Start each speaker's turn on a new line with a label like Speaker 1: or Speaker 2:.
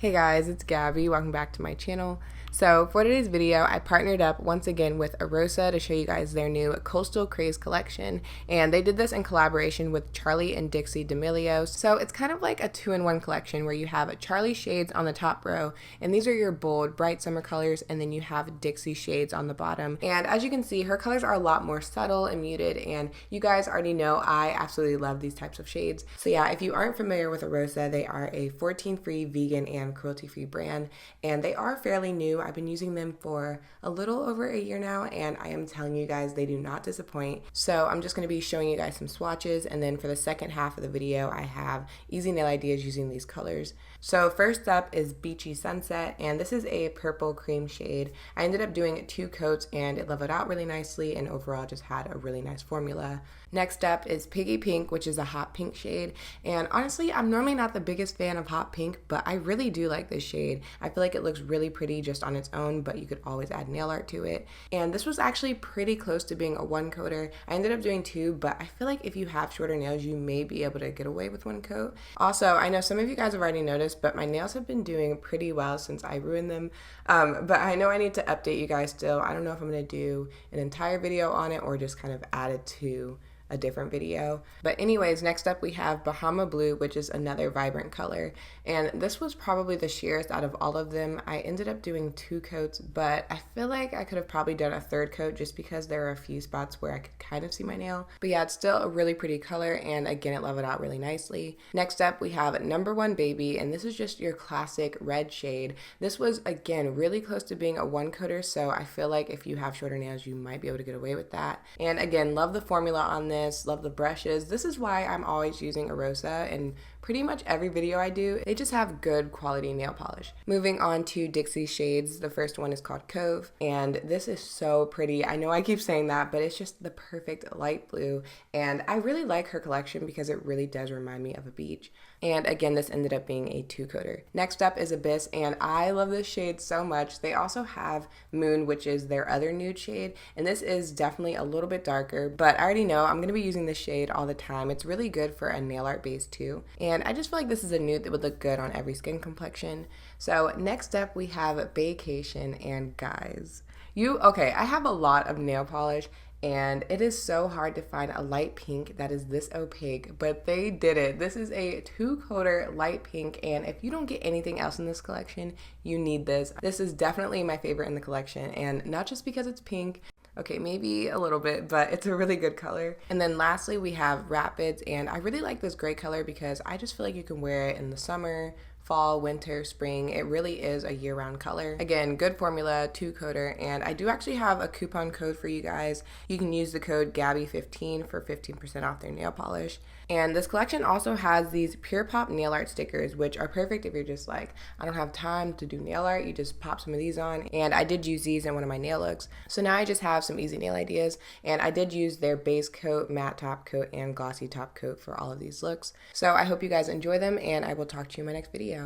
Speaker 1: Hey guys, it's Gabby. Welcome back to my channel. So for today's video, I partnered up once again with Orosa to show you guys their new Coastal Craze collection, and they did this in collaboration with Charli and Dixie D'Amelio. So it's kind of like a two-in-one collection where you have Charli shades on the top row, and these are your bold, bright summer colors, and then you have Dixie shades on the bottom. And as you can see, her colors are a lot more subtle and muted, and you guys already know I absolutely love these types of shades. So yeah, if you aren't familiar with Orosa, they are a 14-free vegan and cruelty-free brand, and they are fairly new. I've been using them for a little over a year now, and I am telling you guys, they do not disappoint. So I'm just going to be showing you guys some swatches, and then for the second half of the video, I have easy nail ideas using these colors. So first up is Beachy Sunset, and this is a purple cream shade. I ended up doing 2 coats, and it leveled out really nicely, and overall just had a really nice formula. Next up is Piggy Pink, which is a hot pink shade, and honestly, I'm normally not the biggest fan of hot pink, but I really do like this shade. I feel like it looks really pretty just on its own, but you could always add nail art to it. And this was actually pretty close to being a 1 coater. I ended up doing 2, but I feel like if you have shorter nails, you may be able to get away with 1 coat. Also, I know some of you guys have already noticed, but my nails have been doing pretty well since I ruined them. But I know I need to update you guys still. I don't know if I'm going to do an entire video on it or just kind of add it to a different video. But anyways, next up we have Bahama Blue, which is another vibrant color, and this was probably the sheerest out of all of them. I ended up doing 2 coats, but I feel like I could have probably done a 3rd coat just because there are a few spots where I could kind of see my nail. But yeah, it's still a really pretty color, and again, it leveled out really nicely. Next up we have Number One Baby, and this is just your classic red shade. This was again really close to being a 1 coater, so I feel like if you have shorter nails, you might be able to get away with that. And again, love the formula on this. Love the brushes. This is why I'm always using Orosa in pretty much every video I do. They just have good quality nail polish. Moving on to Dixie shades. The first one is called Cove, and this is so pretty. I know I keep saying that, but it's just the perfect light blue, and I really like her collection because it really does remind me of a beach. And again, this ended up being a 2 coater. Next up is Abyss, and I love this shade so much. They also have Moon, which is their other nude shade, and this is definitely a little bit darker, but I already know I'm going to be using this shade all the time. It's really good for a nail art base too, and I just feel like this is a nude that would look good on every skin complexion. So next up we have Baecation, and guys, I have a lot of nail polish, and it is so hard to find a light pink that is this opaque, but they did it. This is a 2 coater light pink, and if you don't get anything else in this collection, you need this. This is definitely my favorite in the collection, and not just because it's pink. Okay, maybe a little bit, but it's a really good color. And then lastly, we have Rapids, and I really like this gray color because I just feel like you can wear it in the summer, fall, winter, spring. It really is a year-round color. Again, good formula, 2 coater, and I do actually have a coupon code for you guys. You can use the code Gabby15 for 15% off their nail polish. And this collection also has these Pure Pop nail art stickers, which are perfect if you're just like, I don't have time to do nail art. You just pop some of these on, and I did use these in one of my nail looks. So now I just have some easy nail ideas, and I did use their base coat, matte top coat, and glossy top coat for all of these looks. So I hope you guys enjoy them, and I will talk to you in my next video.